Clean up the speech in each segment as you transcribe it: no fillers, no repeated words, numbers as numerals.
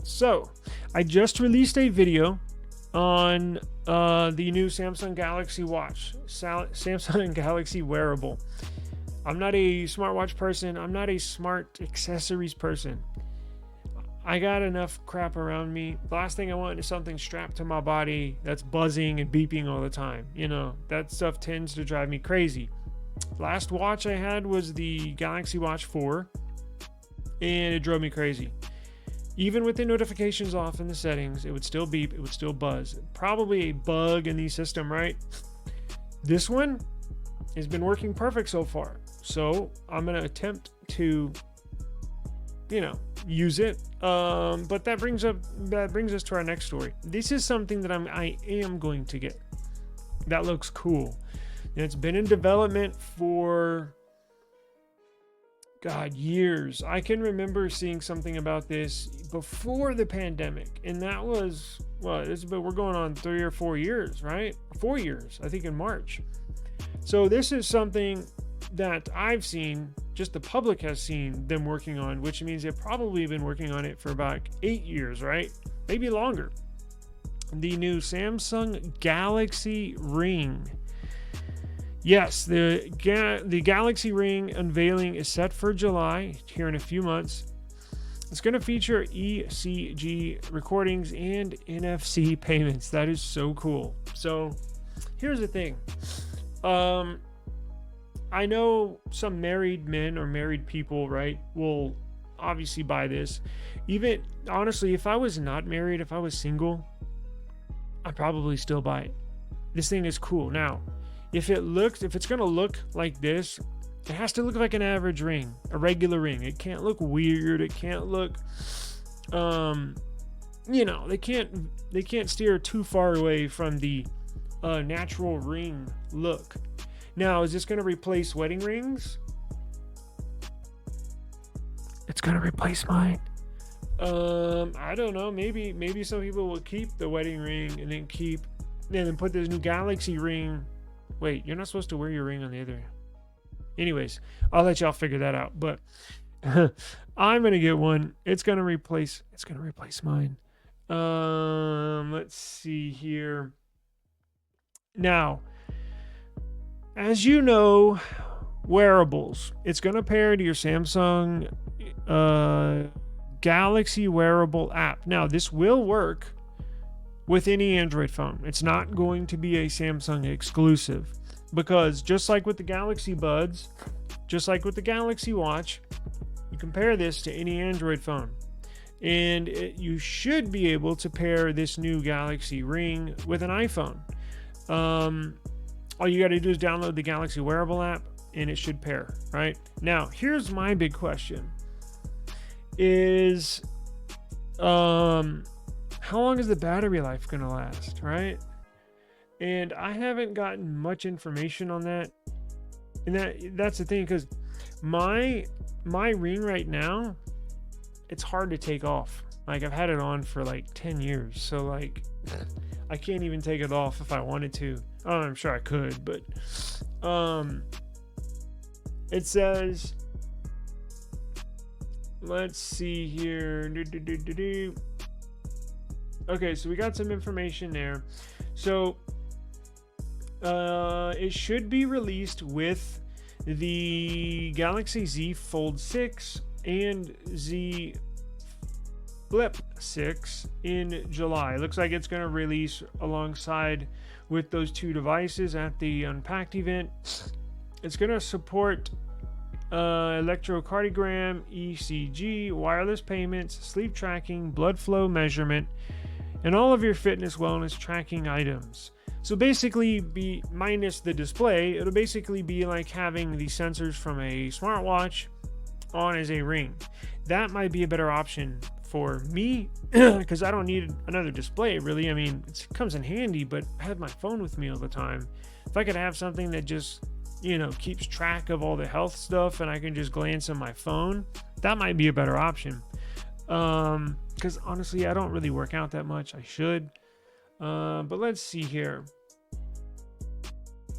So I just released a video on the new Samsung Galaxy Watch, Samsung Galaxy Wearable. I'm not a smartwatch person. I'm not a smart accessories person. I got enough crap around me. The last thing I want is something strapped to my body that's buzzing and beeping all the time. You know, that stuff tends to drive me crazy. Last watch I had was the Galaxy Watch 4, and it drove me crazy. Even with the notifications off in the settings, it would still beep, it would still buzz. Probably a bug in the system, right? This one has been working perfect so far. So I'm going to attempt to, use it. But that brings us to our next story. This is something that I am going to get. That looks cool. And it's been in development for years. I can remember seeing something about this before the pandemic, and that was we're going on 3 or 4 years, right? 4 years, I think, in March. So this is something that I've seen, just the public has seen them working on, which means they've probably been working on it for about 8 years, right? Maybe longer. The new Samsung Galaxy Ring. Yes, the Galaxy Ring unveiling is set for July, here in a few months. It's going to feature ECG recordings and NFC payments. That is so cool. So here's the thing. I know some married men or married people, right, will obviously buy this. Even, honestly, if I was not married, if I was single, I'd probably still buy it. This thing is cool. Now, if it's going to look like this, it has to look like an average ring, a regular ring. It can't look weird. It can't look, they can't steer too far away from the natural ring look. Now, is this going to replace wedding rings? It's going to replace mine. I don't know. Maybe some people will keep the wedding ring and then put this new Galaxy ring. Wait, you're not supposed to wear your ring on the other. Anyways, I'll let y'all figure that out. But I'm gonna get one. It's gonna replace mine. Let's see here. Now, as you know, wearables. It's gonna pair to your Samsung Galaxy Wearable app. Now, this will work with any Android phone. It's not going to be a Samsung exclusive, because just like with the Galaxy Buds, just like with the Galaxy Watch, you compare this to any Android phone, and you should be able to pair this new Galaxy Ring with an iPhone. All you got to do is download the Galaxy Wearable app and it should pair. Right now, here's my big question: is how long is the battery life going to last, right? And I haven't gotten much information on that. And that's the thing, because my ring right now, it's hard to take off. Like, I've had it on for like 10 years. So like, I can't even take it off if I wanted to. Oh, I'm sure I could, but it says, let's see here. Okay, so we got some information there. So it should be released with the Galaxy Z Fold 6 and Z Flip 6 in July. It looks like it's going to release alongside with those two devices at the Unpacked event. It's going to support electrocardiogram, ECG, wireless payments, sleep tracking, blood flow measurement, and all of your fitness wellness tracking items. So basically, be minus the display, it'll basically be like having the sensors from a smartwatch on as a ring. That might be a better option for me, because I don't need another display, really. I mean, it comes in handy, but I have my phone with me all the time. If I could have something that just, keeps track of all the health stuff and I can just glance on my phone, that might be a better option. Because honestly, I don't really work out that much. I should. But let's see here.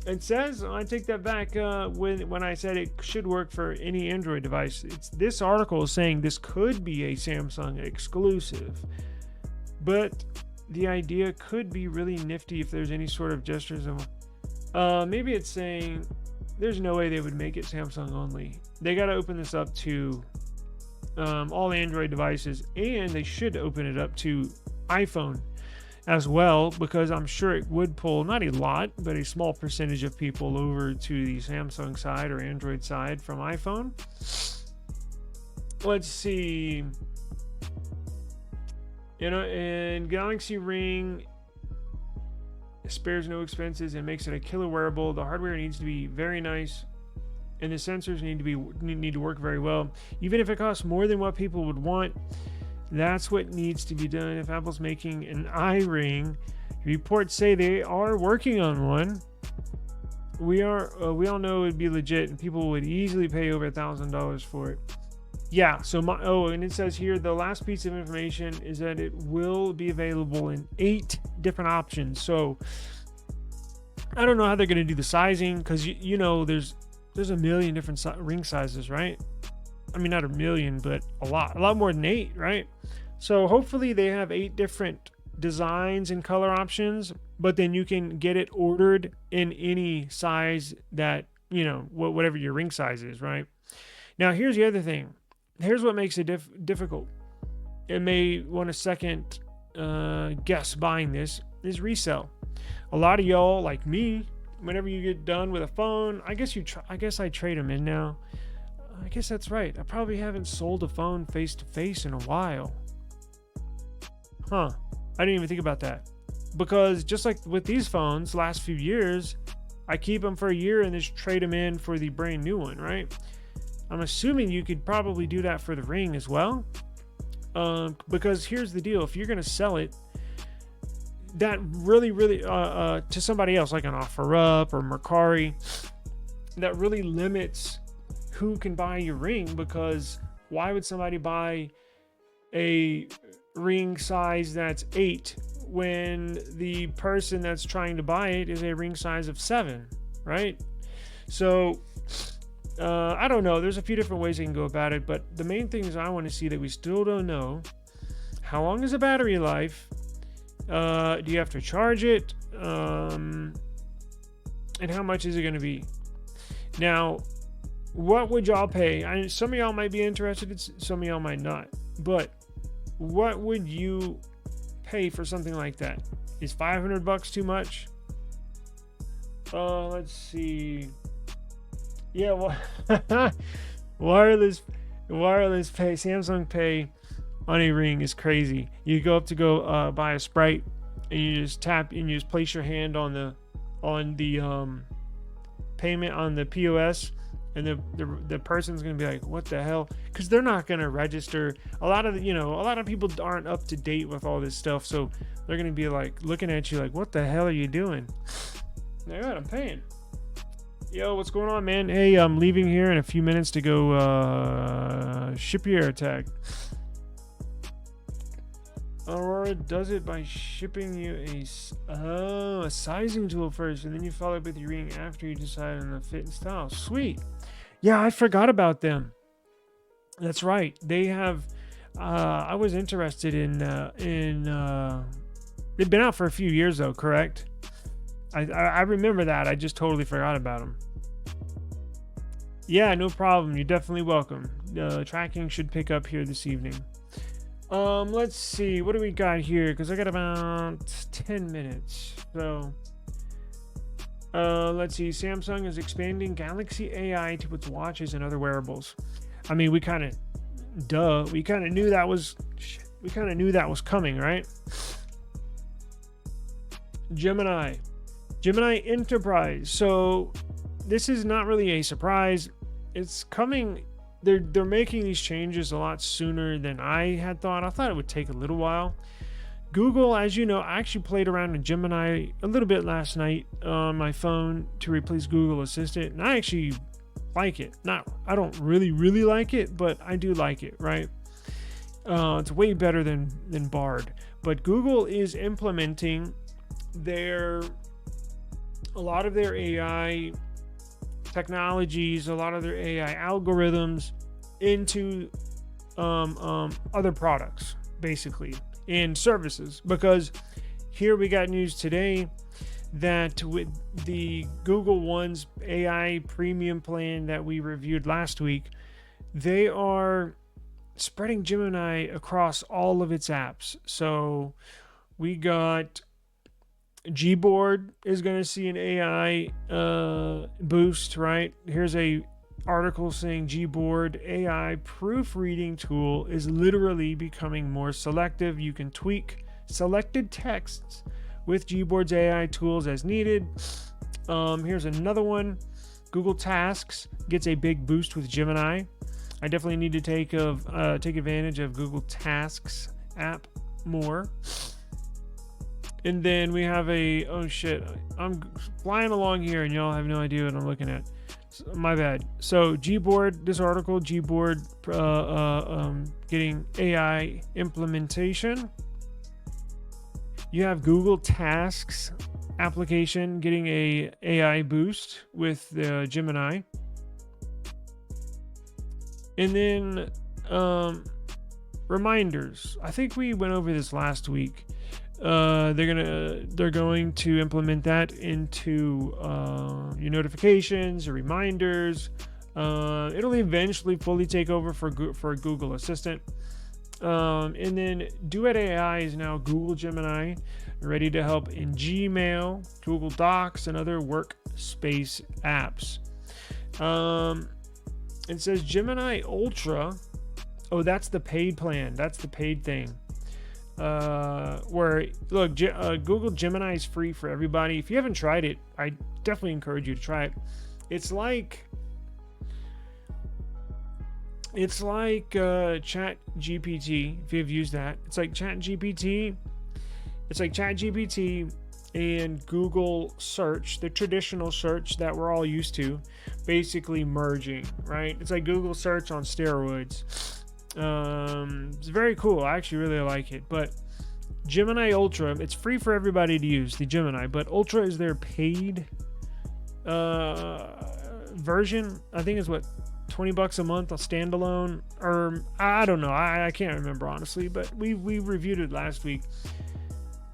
It says, I take that back, when I said it should work for any Android device. This article is saying this could be a Samsung exclusive, but the idea could be really nifty if there's any sort of gestures. Maybe it's saying there's no way they would make it Samsung only. They got to open this up to all Android devices, and they should open it up to iPhone as well, because I'm sure it would pull not a lot, but a small percentage of people over to the Samsung side or Android side from iPhone. Let's see. And Galaxy Ring spares no expenses and makes it a killer wearable. The hardware needs to be very nice, and the sensors need to work very well. Even if it costs more than what people would want, that's what needs to be done. If Apple's making an iRing, reports say they are working on one. We all know it'd be legit, and people would easily pay over $1,000 for it. Yeah. So and it says here the last piece of information is that it will be available in 8 different options. So I don't know how they're going to do the sizing, because there's a million different ring sizes, right? I mean, not a million, but a lot more than 8, right? So hopefully they have 8 different designs and color options, but then you can get it ordered in any size that, whatever your ring size is, right? Now, here's the other thing. Here's what makes it difficult. It may want a second guess buying this is resell. A lot of y'all, like me, whenever you get done with a phone, I guess I trade them in now. I guess that's right. I probably haven't sold a phone face to face in a while. I didn't even think about that. Because just like with these phones, last few years, I keep them for a year and just trade them in for the brand new one, right? I'm assuming you could probably do that for the Ring as well. Because here's the deal. If you're going to sell it, that really, to somebody else, like an OfferUp or Mercari, that really limits who can buy your Ring, because why would somebody buy a ring size that's 8 when the person that's trying to buy it is a ring size of 7, right? So I don't know. There's a few different ways you can go about it, but the main thing is I want to see that we still don't know how long is the battery life. Do you have to charge it? And how much is it going to be? Now, what would y'all pay? Some of y'all might be interested, some of y'all might not. But what would you pay for something like that? Is $500 too much? Let's see. Yeah, well, wireless pay, Samsung Pay on a Ring is crazy. You go up to go buy a Sprite, and you just tap and you just place your hand on the payment on the POS. And the person's gonna be like, "What the hell?" Because they're not gonna register. A lot of people aren't up to date with all this stuff, so they're gonna be like looking at you like, "What the hell are you doing?" Like, "God, I'm paying." Yo, what's going on, man? Hey, I'm leaving here in a few minutes to go ship your AirTag. Aurora does it by shipping you a sizing tool first, and then you follow up with your Ring after you decide on the fit and style. Sweet. Yeah, I forgot about them. That's right. They have. I was interested in. They've been out for a few years though, correct? I remember that. I just totally forgot about them. Yeah, no problem. You're definitely welcome. Tracking should pick up here this evening. Let's see. What do we got here? Because I got about 10 minutes. So, let's see. Samsung is expanding Galaxy AI to its watches and other wearables. I mean, we kind of knew that was coming, right? Gemini Enterprise. So this is not really a surprise. It's coming. They're making these changes a lot sooner than I had thought. I thought it would take a little while. Google, as you know, I actually played around with Gemini a little bit last night on my phone to replace Google Assistant, and I actually like it. I don't really like it, but I do like it, right? It's way better than Bard. But Google is implementing their a lot of their AI technologies, a lot of their AI algorithms into other products, basically, and services. Because here we got news today that with the Google One's AI premium plan that we reviewed last week, they are spreading Gemini across all of its apps. So we got Gboard is going to see an AI boost, right? Here's a article saying Gboard AI proofreading tool is literally becoming more selective. You can tweak selected texts with Gboard's AI tools as needed. Here's another one. Google Tasks gets a big boost with Gemini. I definitely need to take advantage of Google Tasks app more. And then we have oh shit, I'm flying along here and y'all have no idea what I'm looking at. My bad. So Gboard, this article, Gboard getting AI implementation. You have Google Tasks application getting a AI boost with Gemini. And then reminders. I think we went over this last week. They're going to implement that into your notifications, your reminders. It'll eventually fully take over for Google Assistant. And then Duet AI is now Google Gemini, ready to help in Gmail, Google Docs, and other workspace apps. It says Gemini Ultra. Oh, that's the paid plan. That's the paid thing. Where look, Google Gemini is free for everybody. If you haven't tried it, I definitely encourage you to try it. It's like Chat GPT. If you've used that, it's like Chat GPT. It's like Chat GPT and Google search, the traditional search that we're all used to, basically merging, right? It's like Google search on steroids. It's very cool. I actually really like it. But Gemini Ultra, it's free for everybody to use, the Gemini, but Ultra is their paid version. I think it's what, $20 a month, a standalone, or I don't know. I can't remember honestly, but we reviewed it last week.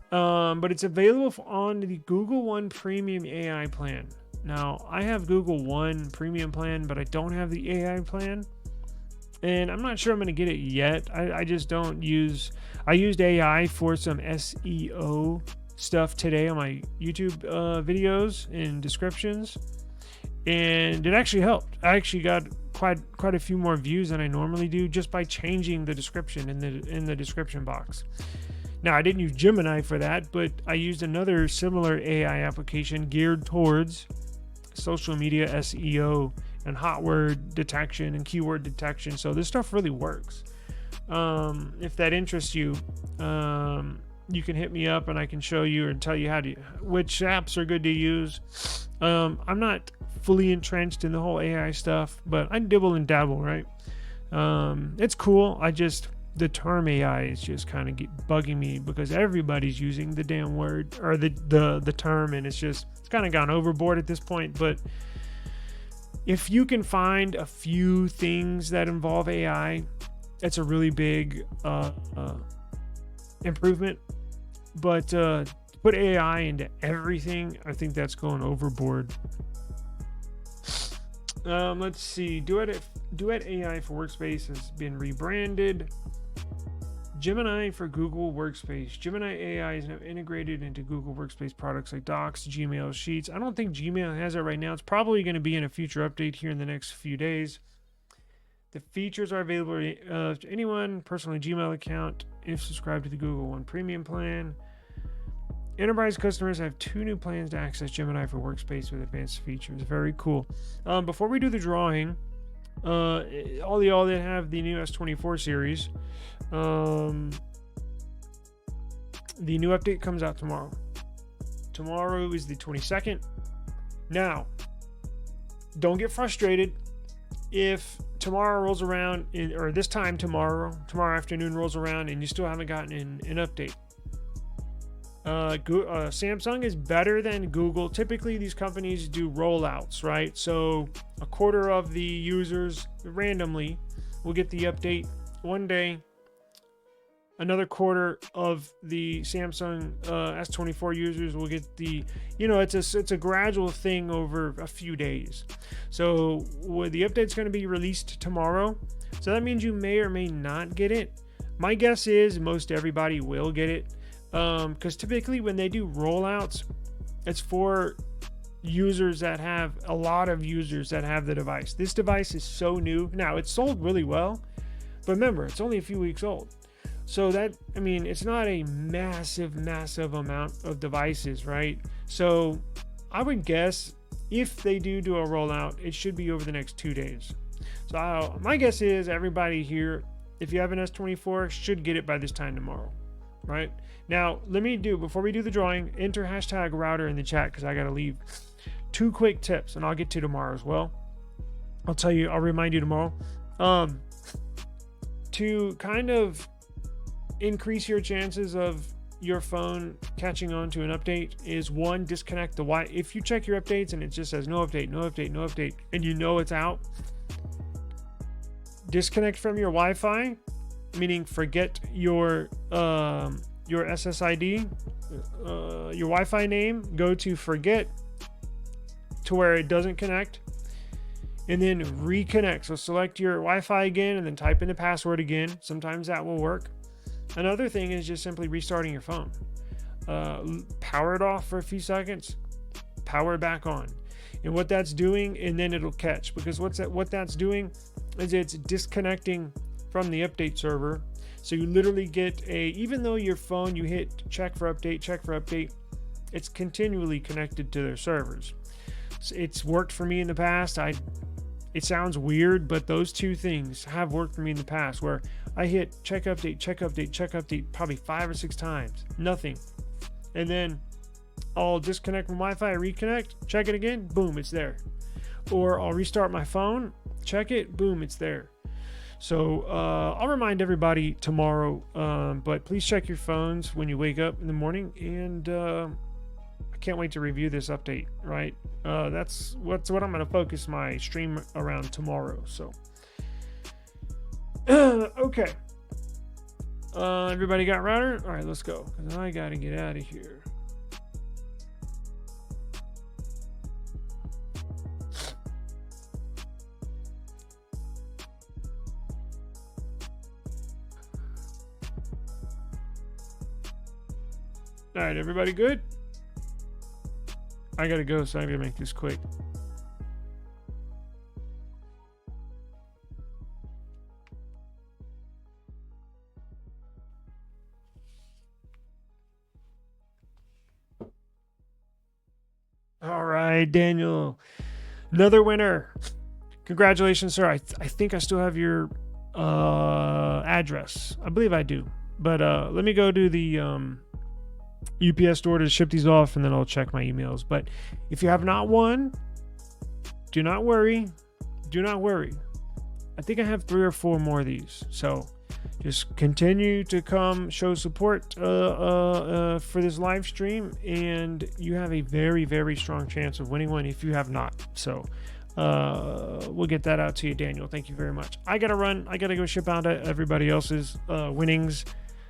But it's available on the Google One Premium AI plan. Now, I have Google One Premium plan, but I don't have the AI plan. And I'm not sure I'm going to get it yet. I just don't use... I used AI for some SEO stuff today on my YouTube videos and descriptions. And it actually helped. I actually got quite a few more views than I normally do just by changing the description in the description box. Now, I didn't use Gemini for that, but I used another similar AI application geared towards social media SEO and hot word detection and keyword detection. So this stuff really works. If that interests you, you can hit me up and I can show you and tell you which apps are good to use. I'm not fully entrenched in the whole AI stuff, but I dibble and dabble, right? It's cool. The term AI is just kind of bugging me because everybody's using the damn word or the term, and it's kind of gone overboard at this point. But if you can find a few things that involve AI, it's a really big improvement. But put AI into everything, I think that's going overboard. Let's see. Duet AI for Workspace has been rebranded. Gemini for Google Workspace. Gemini AI is now integrated into Google Workspace products like Docs, Gmail, Sheets. I don't think Gmail has it right now. It's probably going to be in a future update here in the next few days. The features are available to anyone, personal Gmail account, if subscribed to the Google One Premium plan. Enterprise customers have 2 new plans to access Gemini for Workspace with advanced features. Very cool. Before we do the drawing, all y'all that have the new S24 series, the new update comes out tomorrow. Tomorrow is the 22nd. Now, don't get frustrated if tomorrow rolls around, or this time tomorrow afternoon rolls around and you still haven't gotten an update. Samsung is better than Google. Typically, these companies do rollouts, right? So a quarter of the users randomly will get the update one day. Another quarter of the Samsung S24 users will get the, it's a gradual thing over a few days. So the update's going to be released tomorrow. So that means you may or may not get it. My guess is most everybody will get it. Because typically when they do rollouts, it's for users that have a lot of users that have the device. This device is so new. Now, it's sold really well, but remember, it's only a few weeks old. So it's not a massive amount of devices, right? So I would guess if they do a rollout, it should be over the next 2 days. So my guess is everybody here, if you have an S24, should get it by this time tomorrow, right? Now, before we do the drawing, enter hashtag router in the chat because I got to leave 2 quick tips, and I'll get to tomorrow as well. I'll remind you tomorrow. To kind of increase your chances of your phone catching on to an update is, one, disconnect the Wi-Fi. If you check your updates and it just says no update, and you know it's out, disconnect from your Wi-Fi, meaning forget your SSID, your Wi-Fi name, go to forget to where it doesn't connect, and then reconnect. So select your Wi-Fi again and then type in the password again. Sometimes that will work. Another thing is just simply restarting your phone. Power it off for a few seconds, power it back on. And what that's doing, and then it'll catch, because what that's doing is it's disconnecting from the update server. So you literally get even though your phone, you hit check for update, it's continually connected to their servers. So it's worked for me in the past. It sounds weird, but those 2 things have worked for me in the past, where I hit check update probably 5 or 6 times, nothing. And then I'll disconnect from Wi-Fi, reconnect, check it again, boom, it's there. Or I'll restart my phone, check it, boom, it's there. So I'll remind everybody tomorrow, but please check your phones when you wake up in the morning. And I can't wait to review this update, right? That's what I'm going to focus my stream around tomorrow. So okay, everybody got router? All right, let's go, because I got to get out of here. All right, everybody good? I gotta go, so I'm gonna make this quick. All right, Daniel, another winner. Congratulations, sir. I think I still have your address. I believe I do, but let me go to the UPS store to ship these off, and then I'll check my emails. But if you have not won, do not worry. I think I have 3 or 4 more of these, so just continue to come show support for this live stream, and you have a very, very strong chance of winning one if you have not. So we'll get that out to you, Daniel. Thank you very much. I gotta run. I gotta go ship out everybody else's winnings.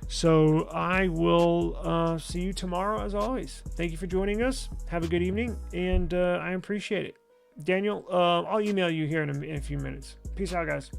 So I will see you tomorrow, as always. Thank you for joining us. Have a good evening, and I appreciate it. Daniel, I'll email you here in a few minutes. Peace out, guys.